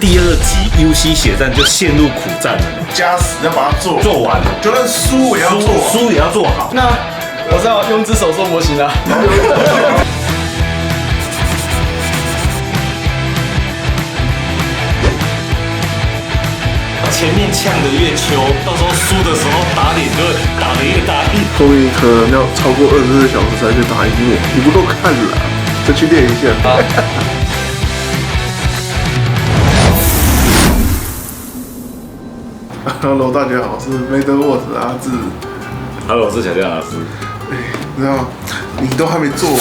第二集 UC 血战就陷入苦战了，加死要把它做完，就算输也要做，输也要做好。那我知道用只手做模型了。前面呛得越秋，到时候输的时候打脸就会打得越大力。后面可能要超过24小时才可以打赢我，你不够看了，再去练一下。Hello， 大家好，我是 MadeWords 阿志。Hello， 我是小亮老师。你知道，你都还没做完，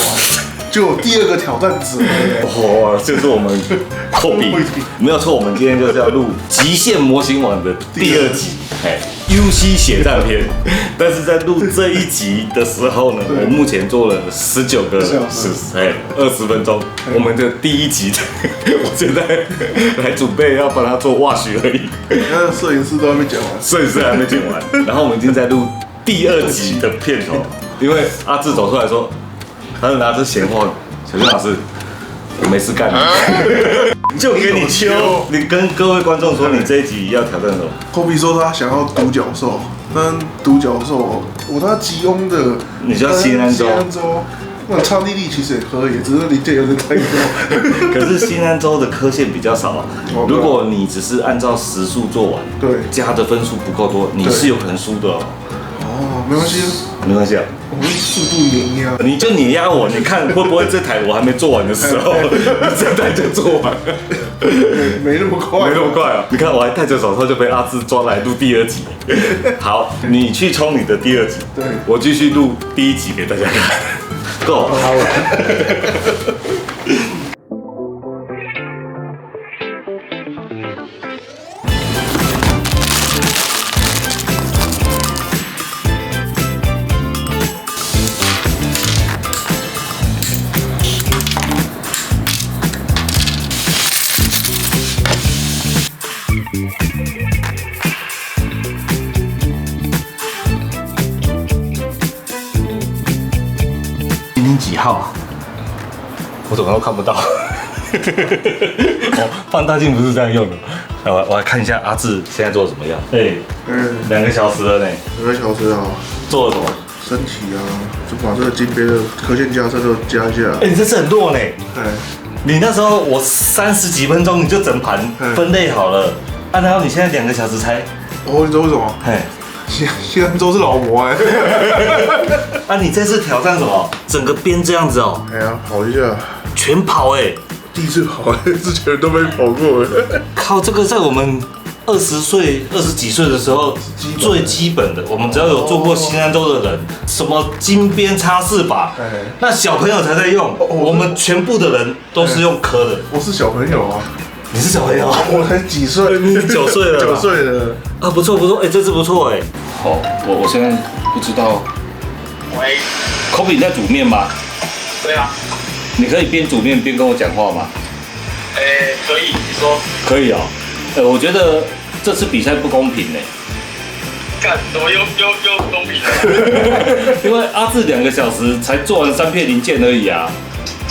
就有第二个挑战者。哦，就是我们扣比，没有错，我们今天就是要录《极限模型网》的第二集，UC 血战篇。但是在录这一集的时候呢，我目前做了19个20分钟，我们的第一集，我现在来准备要帮他做wash而已。那摄影师都还没讲完，摄影师还没剪完，然后我们已经在录第二集的片头，因为阿志走出来说，他就拿着闲话，小俊老师，我没事干，就给你秋。你跟各位观众说，你这一集要挑战什么？科比说他想要独角兽，但独角兽，我他吉翁的，你叫新安州。那超粒粒其实也可以，只是零件有点太多。可是新安州的科线比较少啊。如果你只是按照时速做完，对，加的分数不够多，你是有可能输的哦。哦，没关系，没关系啊。我们速度碾压，你就碾压我，你看会不会这台我还没做完的时候，你这台就做完？没那么快，没那么快啊！你看我还戴着手套就被阿志抓来录第二集。好，你去冲你的第二集，对，我继续录第一集给大家看。Go。今天几号啊？我怎么都看不到。哦，放大镜不是这样用的。我来看一下阿志现在做的怎么样？2个小时了呢。2个小时啊，做了什么？升旗啊，就把这个金边的科线加深都加一下。你这次很弱呢。你那时候我30几分钟你就整盘分类好了，然后你现在2个小时才。哦，你知道为什么？新安州是老魔你这次挑战什么？整个边这样子哦。跑一下。全跑第一次跑，之前都没跑过靠，这个在我们20岁、20几岁的时候最基本的，我们只要有做过新安州的人，什么金边擦4把，那小朋友才在用，我们全部的人都是用磕的。我是小朋友啊。你是小朋友？我才几岁？你9岁了。9岁了啊，不错不错，这次不错好，我现在不知道。喂 ，Kobe 你在煮面吗？对啊。你可以边煮面边跟我讲话吗？可以，你说。可以哦。我觉得这次比赛不公平干，怎么又不公平了？因为阿志2个小时才做完3片零件而已啊。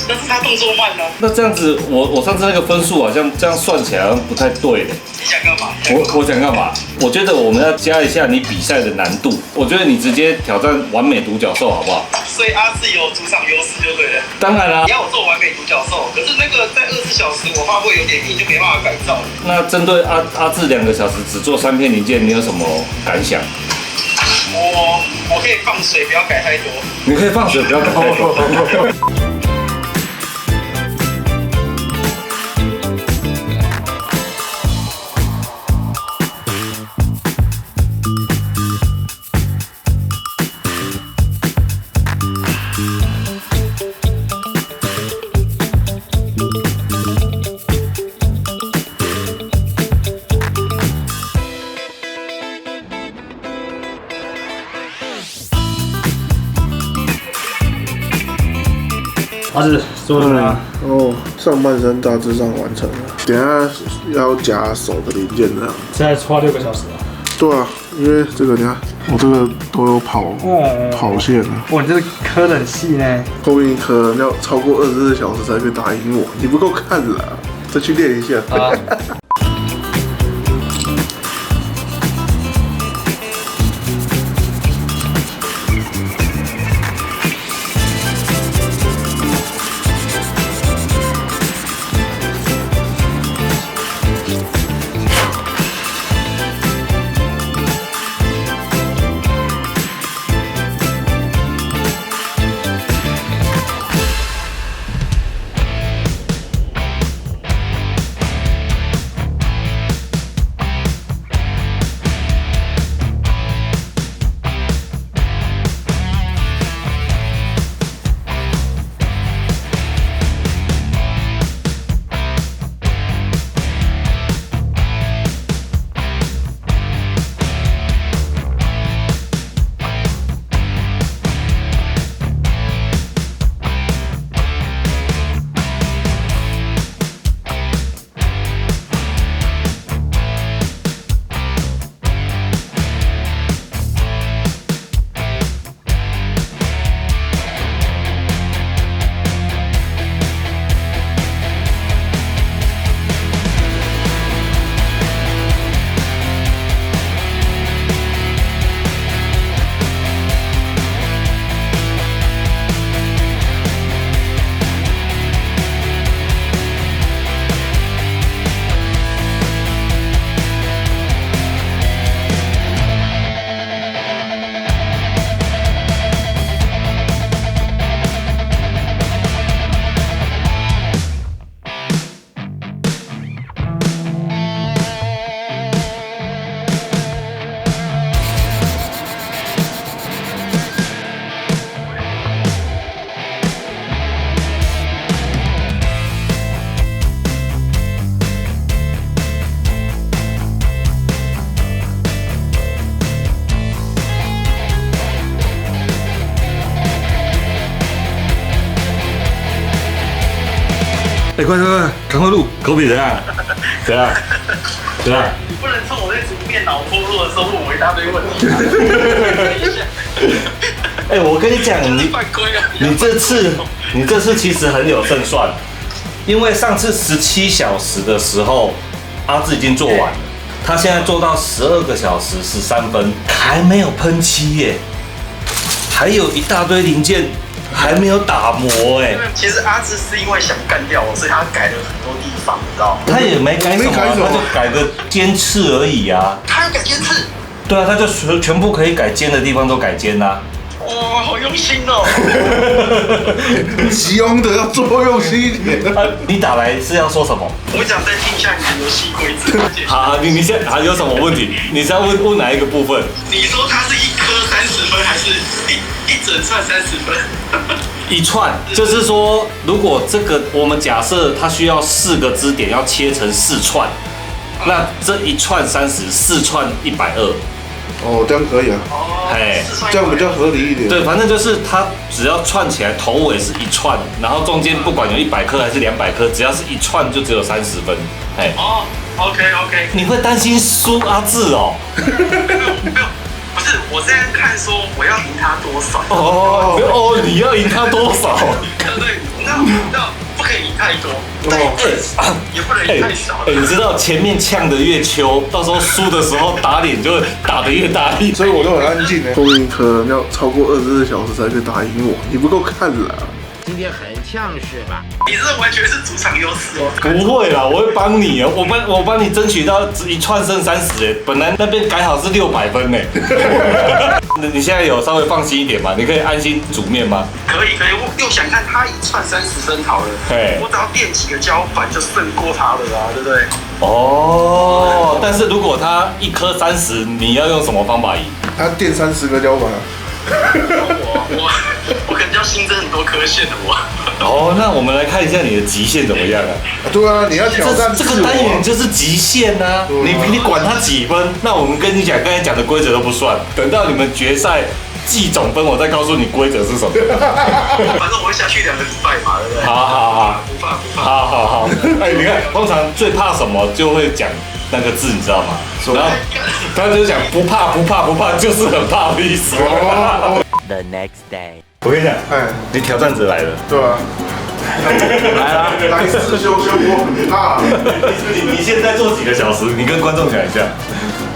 但是他动作慢呢。那这样子，我上次那个分数好像这样算起来好像不太对你想干嘛？我想干嘛？我觉得我们要加一下你比赛的难度。我觉得你直接挑战完美独角兽好不好？所以阿志有主场优势就对了。当然啦。你要我做完美独角兽，可是那个在24小时我发挥有点硬，就没办法改造了。那针对阿志2个小时只做3片零件，你有什么感想？我可以放水，不要改太多。你可以放水，不要改太多。阿志做了吗？上半身大致上完成了，等一下要夹手的零件这样。现在花6个小时了。对啊，因为这个你看，我这个都有跑线了。哇，你这个磕得很细呢。后面可能要超过24小时才可以打赢我，你不够看了，再去练一下。快，赶快录！口比怎样？怎样？你不能从我在煮面脑脱落的时候问我一大堆问题。我跟你讲，犯规了。你这次其实很有胜算，因为上次17小时的时候，阿志已经做完了，他现在做到12个小时13分，还没有喷漆耶，还有一大堆零件还没有打磨哎。其实阿志是因为想干掉我，所以他改了很多地方，你知道吗？他也没改什么，他就改个尖刺而已啊。他要改尖刺？对啊，他就全部可以改尖的地方都改尖啦。哇，好用心哦！吉翁的要多用心一点。你打来是要说什么？我想再听一下你的游戏规则。好，你现在有什么问题？你是要问哪一个部分？你说它是一颗30分，还是一整串30分？一串，就是说，如果这个我们假设它需要4个支点，要切成4串，那这一串30，4串120。哦，这样可以啊，哎，这样比较合理一点。对，反正就是它只要串起来，头尾是一串，然后中间不管有100颗还是200颗，只要是一串就只有30分。哎，哦 ，OK。你会担心输阿志哦？没有，不是，我现在看说我要赢他多少。哦，你要赢他多少？对，那不可以赢太多，也不能赢太少。你知道前面呛的越秋，到时候输的时候打脸就会打得越大力。所以我都很安静的。后面可能要超过24小时才可以打赢我，你不够看了。今天很呛是吧？你这完全是主场优势哦。不会啦，我会帮你哦，我帮你争取到一串剩30哎，本来那边改好是600分呢。你现在有稍微放心一点吗？你可以安心煮面吗？可以，我又想看他一串30分好了，我只要垫几个胶板就胜过他了啦，对不对？哦，但是如果他一颗30，你要用什么方法赢？他垫30个胶板啊。我可能要新增很多颗线的我。哦，那我们来看一下你的极限怎么样啊？对啊，你要挑战这个单元就是极限啊！你管他几分，那我们跟你讲刚才讲的规则都不算，等到你们决赛计总分，我再告诉你规则是什么。反正我会下去2个礼拜嘛，对不对？好，不怕。好。哎，你看，通常最怕什么就会讲那个字，你知道吗？然后他就讲不怕，就是很怕的意思。The next day， 我跟你讲，哎，你挑战者来了，对啊，来势汹汹，我很怕。你现在做几个小时？你跟观众讲一下。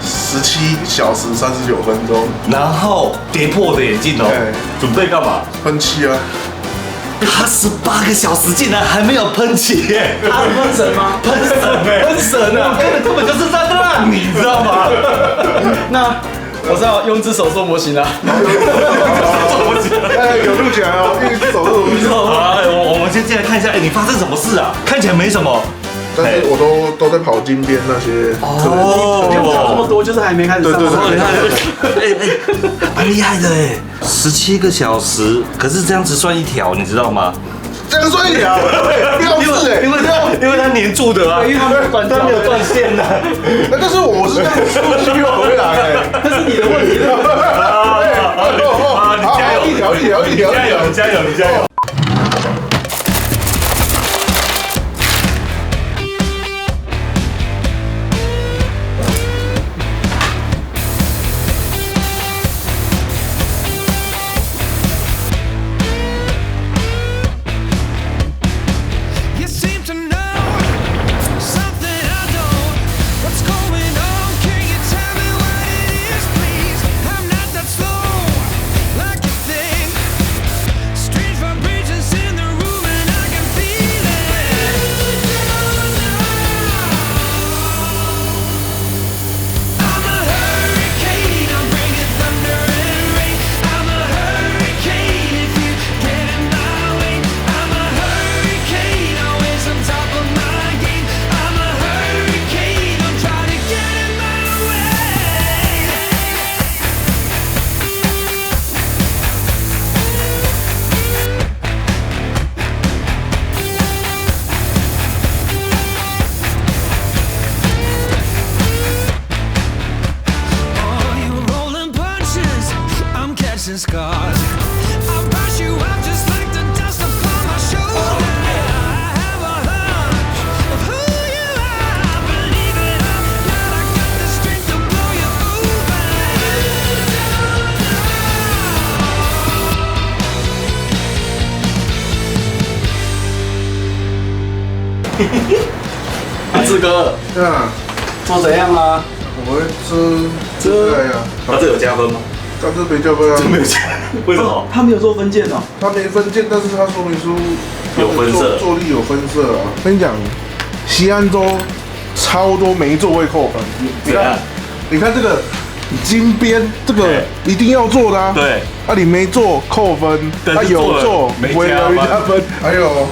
17小时39分钟，然后跌破我的眼镜哦，准备干嘛？喷漆啊！他18个小时竟然还没有喷漆耶！他是喷神吗？喷神啊！根本就是在让你知道吗？那我知道用只手做模型了。哎，有录起来哦，用只手做模型。好，我们先进来看一下，你发生什么事啊？看起来没什么。但是我都在跑金边那些。不用讲这么多，就是还没开始上。对，蛮厉害的哎，17个小时，可是这样子算一条，你知道吗？这样算一条，标志哎，因为它粘住的啊，因为它没有断掉，它没有断线的。那就是我是这样出去又回来哎，那是你的问题。你加油，一条，加油！Strange vibration 志哥，做怎样啊？我会吃对呀。他这有加分吗？但是没加分啊。没有加，为什么？他没有做分件哦。他没分件，但是他说明书有分色，座力有分色啊。跟你讲，西安州超多没座位扣分。你看这个金边，这个一定要做的啊。对。啊，你没做扣分，他有做没加分。还有，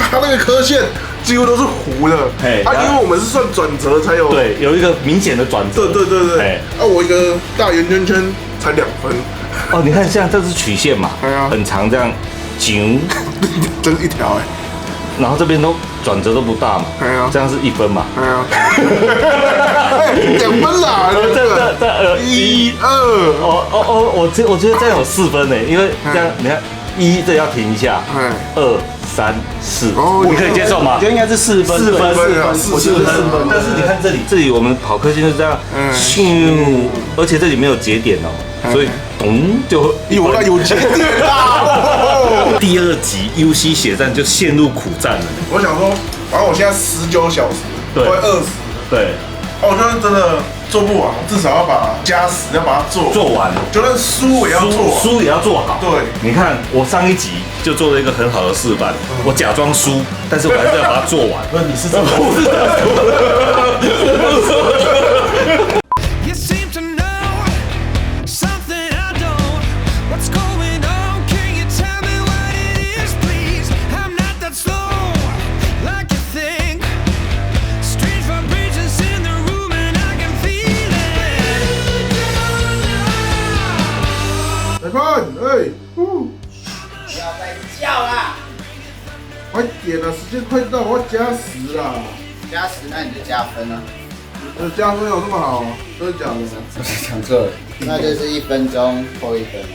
他那个刻线几乎都是糊的。因为我们是算转折才有。对，有一个明显的转折。对。我一个大圆圈圈才2分。哦，你看，像这是曲线嘛，很长这样，紧，真是一条哎。然后这边都转折都不大嘛，这样是1分嘛。2分啦，这1、2，我觉得这样有4分呢，因为这样你看1这要停一下，2、3、4，你可以接受吗？我觉得应该是4分，4分，我觉得4分。但是你看这里我们跑科线就是这样，咻，而且这里没有节点哦。所以，就有节点啦。第2集 UC 血战就陷入苦战了。我想说，反正我现在19小时，快20。对。我觉得真的做不完，至少要把加时要把它做完，就算输也要做，输也要做好。对，你看我上一集就做了一个很好的示范，我假装输，但是我还是要把它做完。不是你是怎么？我是这样做。不要再叫啦！快点了，时间快到，我要加时啦！加时，那你就加分啊！加分有这么好？真的假的？我是讲错了，那就是1分钟扣1分啊。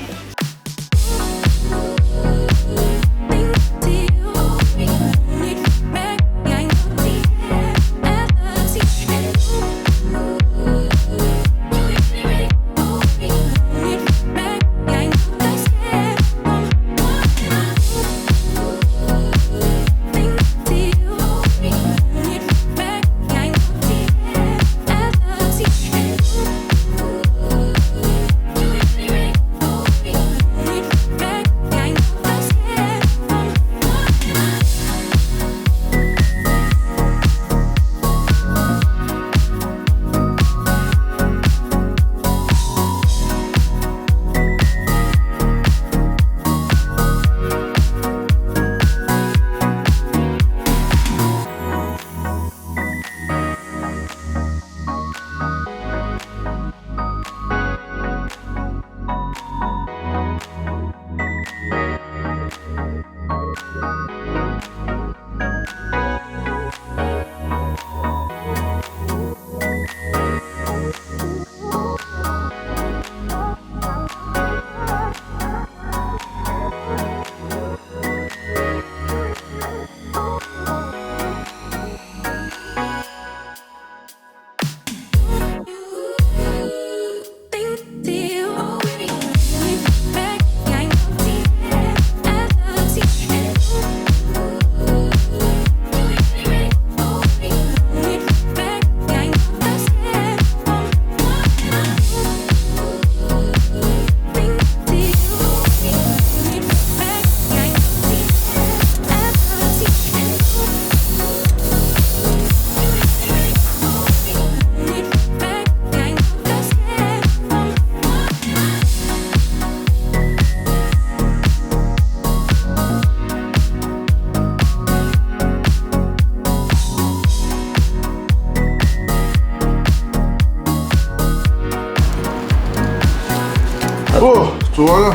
煮完了，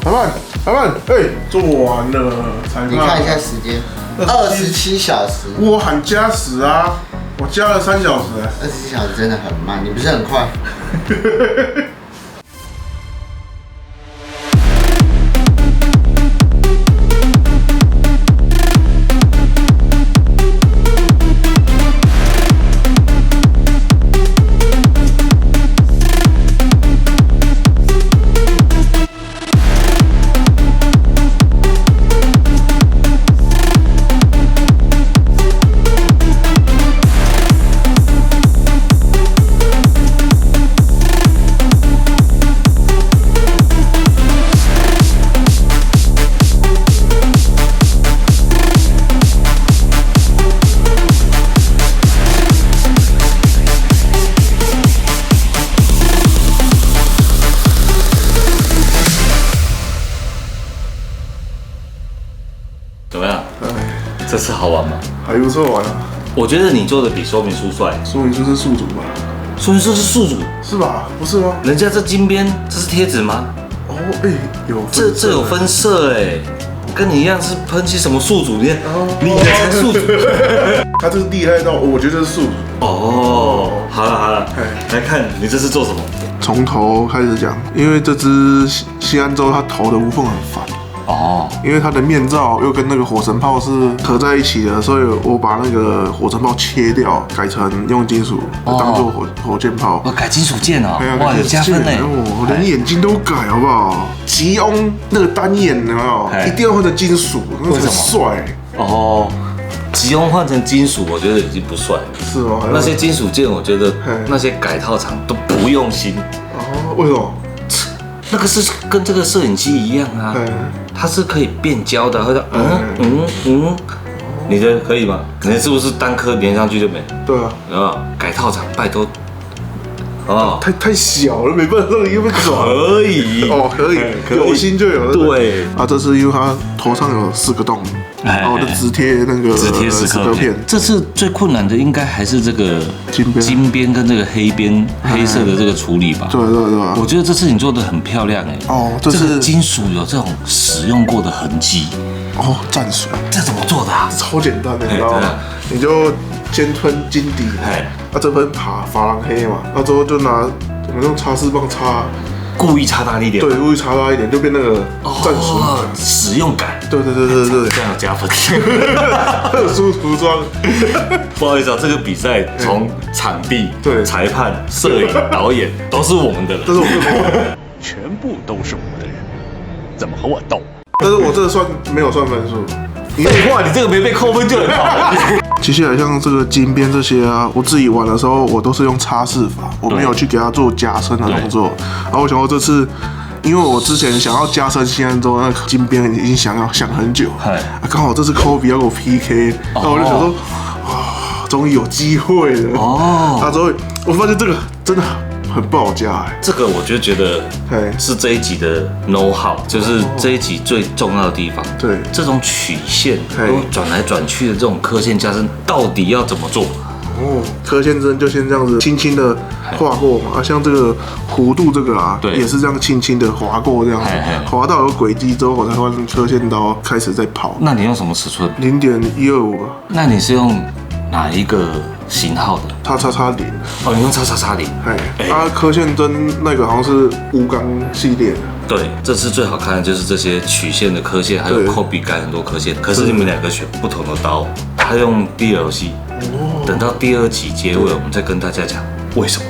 裁判，做完了，裁判。你看一下时间，27小时。我喊加时啊，我加了3小时。27小时真的很慢，你不是很快？次好玩吗？还不错玩啊。我觉得你做的比说明书帅。说明书是宿主吧？说明书是宿主，是吧？不是吗？人家这金边这是贴纸吗？哦，哎，有这有分色哎，跟你一样是喷漆什么宿主？你的才宿主。他这个厉害到，我觉得是宿主。哦，好了，来看你这是做什么？从头开始讲，因为这只西安州它头的无缝很烦。哦，因为它的面罩又跟那个火神炮是合在一起的，所以我把那个火神炮切掉，改成用金属当做火箭炮。改金属件哦，哇，有加分嘞！我连眼睛都改，好不好？吉翁那个单眼有没有？一定要换成金属，那才帅。哦，吉翁换成金属，我觉得已经不帅了。是吗？那些金属件，我觉得那些改套厂都不用心。哦，为什么？那个是跟这个摄影机一样啊，它是可以变焦的，或者你的可以吗？你的是不是单颗连上去就没？对啊，改套厂拜托，哦，太小了，没办法让你又被转。可以哦，可以，有心就有了。对啊，这是因为它头上有4个洞，然后我就直贴那个10颗片。这次最困难的应该还是这个金边跟这个黑色的这个处理吧。对。我觉得这次你做的很漂亮哎。哦，这个金属有这种使用过的痕迹。哦，战术。这怎么做的啊？超简单的，你知道吗？你就先喷金底，这喷珐琅黑嘛，之后就拿我们用擦丝棒擦。故意擦大力一点，对，故意擦大一点，就变那个战术使用感。对，这样有加分。特殊服装。不好意思啊，这个比赛从场地、裁判、摄影、导演都是我们的人，这是我们的，全部都是我们的人，怎么和我斗？但是我这个没有算分数。废话，你这个没被扣分就很好。接下来像这个金边这些啊，我自己玩的时候，我都是用擦拭法，我没有去给它做加深的动作。然后我想到这次，因为我之前想要加深西安州那个金边已经想很久，刚好这次 Kobe 要给我 PK， 然后我就想说，哇，终于有机会了。哦，之后我发现这个真的很不好加哎。这个我就觉得是这一集的 know how， 就是这一集最重要的地方。对，这种曲线转来转去的这种刻线加深，到底要怎么做？哦，刻线针就先这样子轻轻的划过嘛，像这个弧度这个啊，也是这样轻轻的划过这样子，划到有轨迹之后，我才换刻线刀开始再跑。那你用什么尺寸？0.125吧。那你是用哪一个型号的？XXX0。哦，你用XXX0。刻线针那个好像是无钢系列的。对，这次最好看的就是这些曲线的刻线，还有Kobe改很多刻线。可是你们两个选不同的刀，他用 DLC。等到第2集结尾，我们再跟大家讲为什么。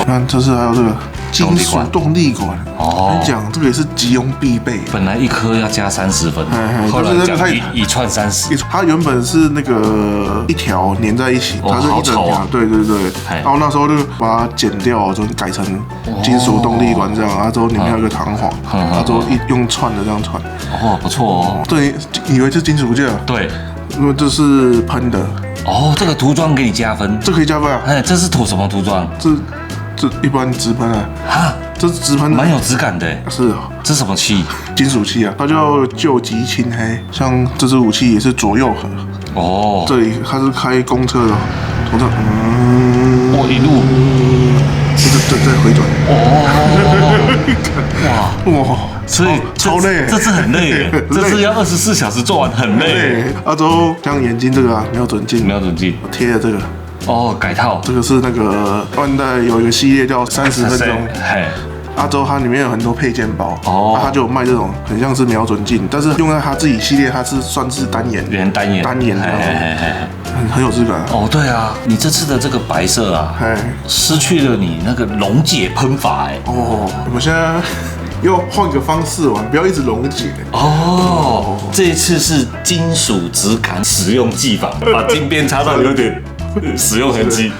看，这次还有这个金属动力管。我跟你讲，这个也是吉翁必备。本来一颗要加30分，后来讲一串30。它原本是那个一条粘在一起，它是一整条。对。然后那时候就把它剪掉，就改成金属动力管这样。然后之后里面有一个弹簧，然后之后用串的这样串。哦，不错哦。对，以为是金属件。对，因为这是喷的。哦，这个涂装给你加分，这可以加分啊！这是涂什么涂装？这一般直喷啊。这是直喷，蛮有质感的。是啊，这是什么漆？金属漆啊，它叫救急青黑。像这支武器也是左右合。哦，这里它是开公车的，从这，一路，再回转。哇，所以超累，这次很累，这次要24小时做完，很累。之后像眼睛这个瞄准镜，我贴了这个。改套，这个是那个万代有一个系列叫30分钟。之后它里面有很多配件包，它就有卖这种很像是瞄准镜，但是用在它自己系列，它是算是单眼，很有质感。对啊，你这次的这个白色啊，失去了你那个溶解喷法我们现在要换个方式玩，不要一直溶解。这一次是金属质感使用技法，把金边插上有点使用痕迹。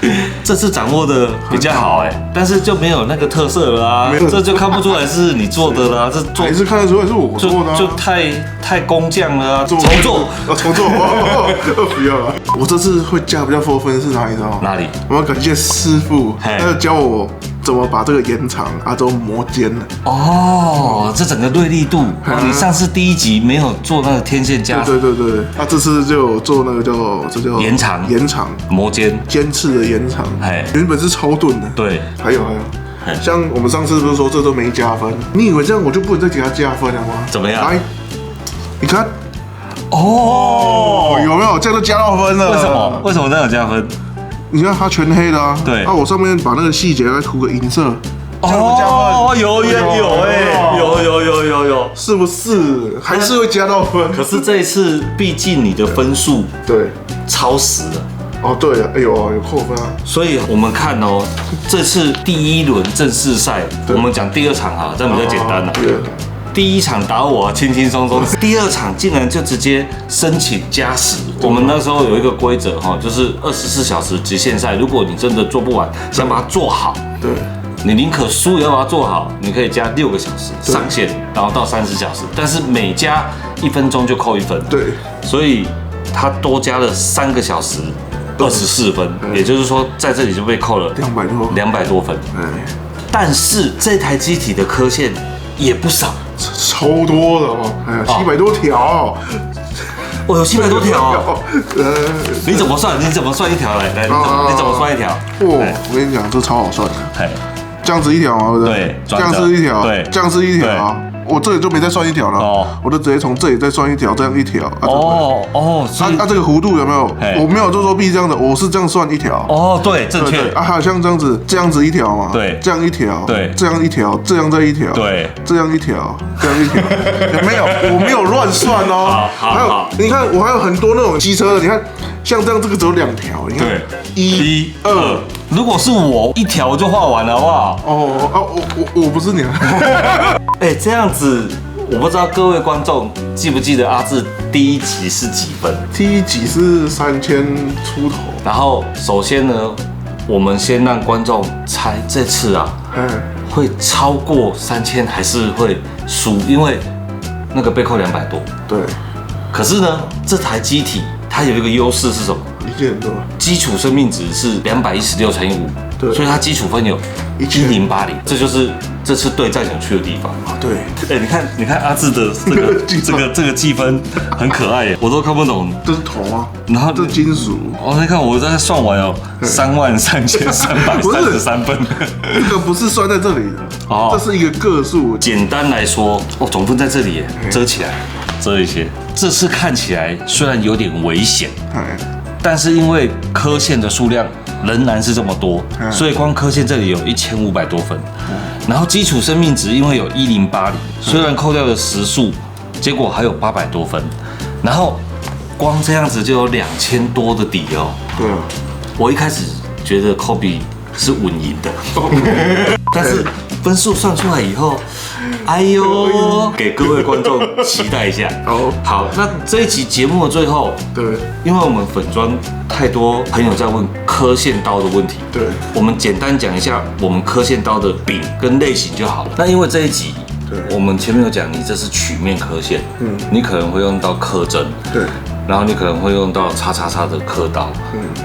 这次掌握的比较好但是就没有那个特色了啊，这就看不出来是你做的啦，这还是看得出来是我做的，就太工匠了啊，重做，不要了。我这次会加比较多分是哪里知道吗？哪里？我要感谢师傅，他就教我怎么把这个延长啊，都磨尖了。哦，这整个锐利度，你上次第一集没有做那个天线加，对，这次就有做那个这叫延长磨尖尖刺的延长，哎，原本是超钝的，对，还有，像我们上次不是说这都没加分？你以为这样我就不能再给他加分了吗？怎么样？来，你看，哦，有没有这样就加到分了？为什么？为什么这样有加分？你看它全黑的啊，对，我上面把那个细节再涂个银色，哦，有，是不是？还是会加到分？可是这一次，毕竟你的分数对超时了。哦，对啊，有扣分啊。所以我们看哦，这次第一轮正式赛，我们讲第二场哈，这样比较简单了。第一场打我轻轻松松，第二场竟然就直接申请加时。我们那时候有一个规则哈，就是24小时极限赛，如果你真的做不完，想把它做好，对，你宁可输也要把它做好，你可以加6个小时上限，然后到30小时，但是每加1分钟就扣1分。对，所以他多加了3个小时24分，也就是说在这里就被扣了200多分。但是这台机体的刻线也不少，超多的哦，700多条。有700多条哦。你怎么算？你怎么算一条？来，你怎么算一条？我跟你讲，这超好算的。这样子一条嘛，对不对？这样子一条，对，这样子一条啊。我这里就没再算一条了，我就直接从这里再算一条，这样一条。这个弧度有没有？我没有做作弊这样的，我是这样算一条。哦，对，正确。还有像这样子一条嘛，对，这样一条，对，这样一条，这样再一条，对，这样一条，这样一条，有没有？我没有乱算哦。还有，你看我还有很多那种机车的，你看像这样这个只有2条，你看1、2。如果是我1条就画完了，好不好？我不是你。这样子，我不知道各位观众记不记得阿志第一集是几分？第一集是3000出头。然后首先呢，我们先让观众猜这次啊，会超过3000还是会输？因为那个被扣200多。对。可是呢，这台机体它有一个优势是什么？理解很多。基础生命值是216乘以5，对，所以它基础分有1080，这就是这次对战有趣的地方。对，你看阿志的这个计分很可爱耶，我都看不懂。这是铜啊，然后这是金属。你看我在算完33333分。这个不是算在这里的，这是一个个数。简单来说，总分在这里耶，遮起来，遮一些。这次看起来虽然有点危险，但是因为刻线的数量仍然是这么多，所以光刻线这里有1500多分，然后基础生命值因为有1080，虽然扣掉了时数，结果还有800多分，然后光这样子就有2000多的底哦。对啊，我一开始觉得 Kobe 是稳赢的，但是分数算出来以后，哎呦，给各位观众期待一下。好，那这一集节目的最后，对，因为我们粉专太多朋友在问刻线刀的问题，对，我们简单讲一下我们刻线刀的柄跟类型就好了。那因为这一集，我们前面有讲，你这是曲面刻线，你可能会用到刻针，对。然后你可能会用到叉叉叉的刻刀，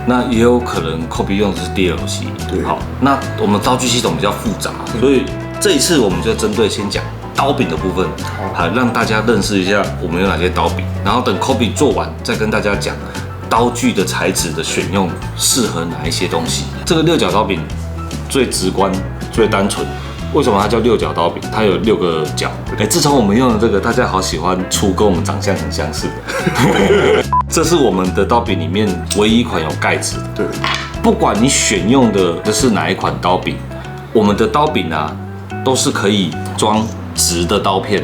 那也有可能 Kobe 用的是 DLC， 对，好，那我们刀具系统比较复杂，所以这一次我们就针对先讲刀柄的部分，好，让大家认识一下我们有哪些刀柄，然后等 Kobe 做完再跟大家讲刀具的材质的选用适合哪一些东西。这个6角刀柄最直观、最单纯。为什么它叫6角刀柄？它有6个角。自从我们用的这个，大家好喜欢出跟我们长相很相似的。这是我们的刀柄里面唯一一款有盖子的。对，不管你选用的是哪一款刀柄，我们的刀柄啊，都是可以装直的刀片，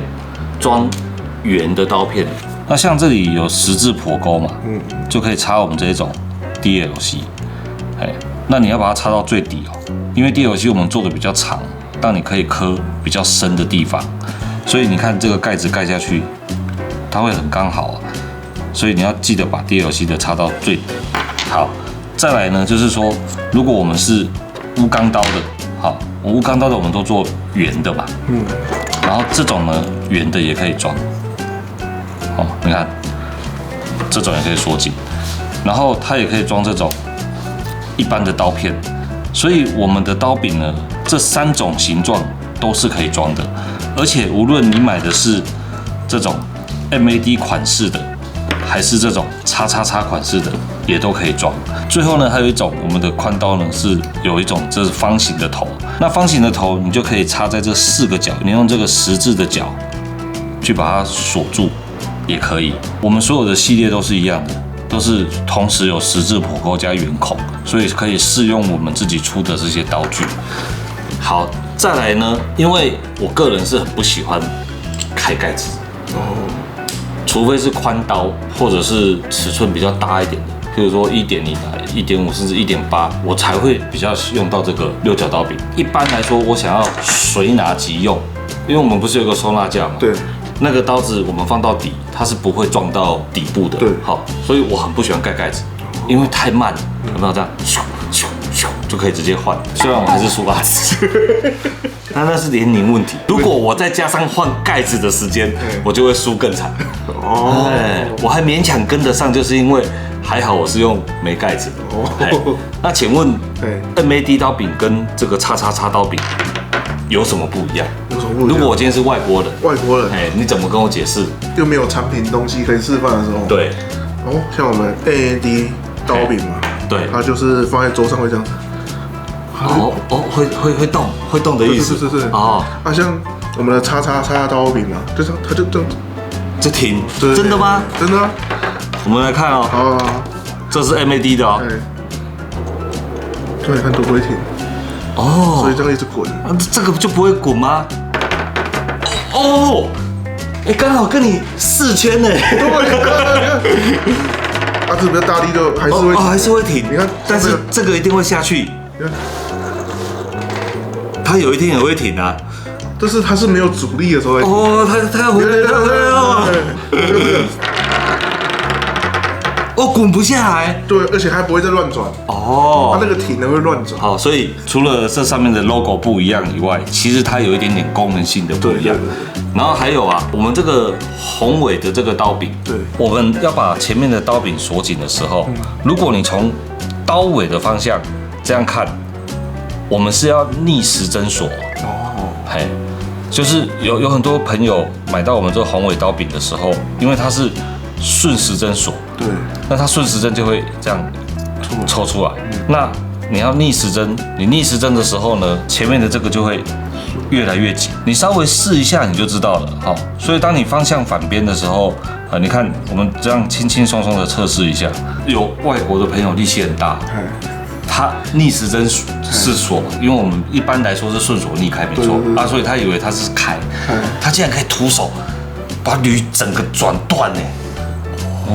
装圆的刀片。那像这里有10字剖钩嘛，就可以插我们这种 DLC。那你要把它插到最底哦，因为 DLC 我们做的比较长。让你可以刻比较深的地方，所以你看这个盖子盖下去，它会很刚好，所以你要记得把 DLC 的插到最底。好，再来呢，就是说，如果我们是钨钢刀的，好，钨钢刀的我们都做圆的嘛，然后这种呢，圆的也可以装，你看，这种也可以缩紧，然后它也可以装这种一般的刀片，所以我们的刀柄呢。这3种形状都是可以装的，而且无论你买的是这种 MAD 款式的，还是这种叉款式的，也都可以装。最后呢，还有一种我们的宽刀呢是有一种这是方形的头，那方形的头你就可以插在这4个角，你用这个10字的角去把它锁住也可以。我们所有的系列都是一样的，都是同时有10字剖钩加圆孔，所以可以适用我们自己出的这些刀具。好，再来呢，因为我个人是很不喜欢开盖子，除非是宽刀或者是尺寸比较大一点的，譬如说1.0、1.5甚至1.8，我才会比较用到这个6角刀柄。一般来说，我想要随拿即用，因为我们不是有个收纳架吗？对。那个刀子我们放到底，它是不会撞到底部的。对，好，所以我很不喜欢盖盖子，因为太慢了，有没有这样？就可以直接换。虽然我还是输垃圾，那是年龄问题。如果我再加上换盖子的时间，我就会输更惨。哦，我还勉强跟得上，就是因为还好我是用没盖子。哦，那请问，MAD 刀柄跟这个叉刀柄有什么不一样？有什么不一样？如果我今天是外国人，你怎么跟我解释？又没有产品东西可以示范的时候，对，哦，像我们 MAD 刀柄嘛，对，它就是放在桌上会这样。会动的意思。是。哦，啊，像我们的叉刀柄嘛，就是它就这样，就停。真的吗？真的啊。我们来看哦。好，这是 MAD 的哦。对，看都不会停。哦，所以这样一直滚。这个就不会滚吗？哦，刚好跟你4圈呢。啊，这比较大力就还是会停，还是会停。你看，但是这个一定会下去。它有一天也会停啊。但是它是没有阻力的时候。哦，它要回来了。哦，滚不下来。对，而且还不会再乱转。哦，它那个停的会乱转。好，所以除了这上面的 logo 不一样以外，其实它有一点点功能性的不一样。然后还有啊，我们这个宏伟的这个刀柄，对，我们要把前面的刀柄锁紧的时候，如果你从刀尾的方向这样看，我们是要逆时针锁。哦，嘿，就是有很多朋友买到我们这个宏伟刀柄的时候，因为它是顺时针锁，对，那它顺时针就会这样抽出来。那你要逆时针，你逆时针的时候呢，前面的这个就会越来越紧。你稍微试一下你就知道了。好，所以当你方向反边的时候，你看我们这样轻轻松松的测试一下。有外国的朋友力气很大，他逆时针是锁，因为我们一般来说是顺锁逆开没错啊，所以他以为他是开，他竟然可以徒手把铝整个转断呢。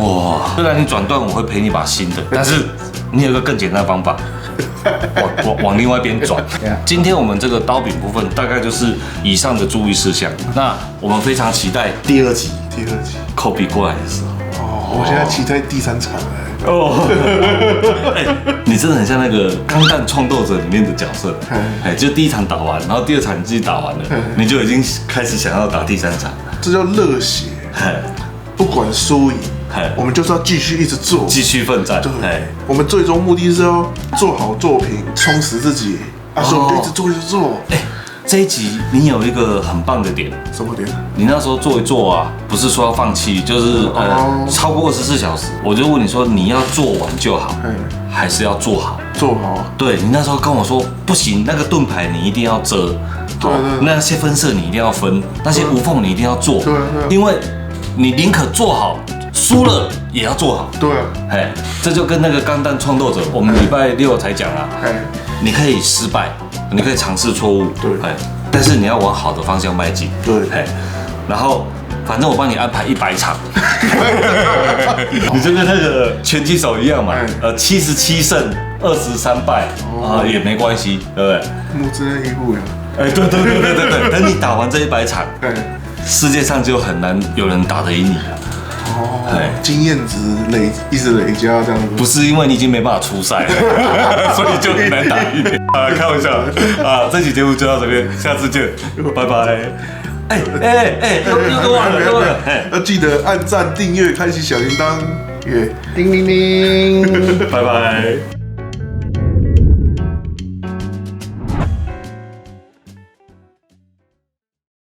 哇！虽然你转断我会赔你把新的，但是你有一个更简单的方法，往另外一边转。今天我们这个刀柄部分大概就是以上的注意事项。那我们非常期待第二集Kobe 过来的时候。哦，我现在期待第3场了。哦，你真的很像那个《钢弹创斗者》里面的角色，就第1场打完，然后第2场你自己打完了，你就已经开始想要打第3场，这叫热血。不管输赢，我们就是要继续一直做，继续奋战。对，我们最终目的是要做好作品，充实自己。所以我们一直做。这一集你有一个很棒的点，什么点？你那时候做一做啊，不是说要放弃，就是超过24小时，我就问你说你要做完就好，还是要做好？做好。对，你那时候跟我说不行，那个盾牌你一定要遮，那些分色你一定要分，那些无缝你一定要做，因为你宁可做好，输了也要做好。对，这就跟那个钢弹创斗者，我们礼拜6才讲啊，你可以失败，你可以尝试错误，对，但是你要往好的方向迈进，对，然后反正我帮你安排100场，你就跟那个拳击手一样嘛，77胜23败也没关系，对不对？木之内一步呀，对，等你打完这100场，世界上就很难有人打得赢你了。经验值一直累加这样子，不是因为你已经没办法出赛了，所以就很难打赢。开玩笑啊！这期节目就到这边，下次见，拜拜。又完了，要记得按赞、订阅、开启小铃铛，叮铃铃，拜拜。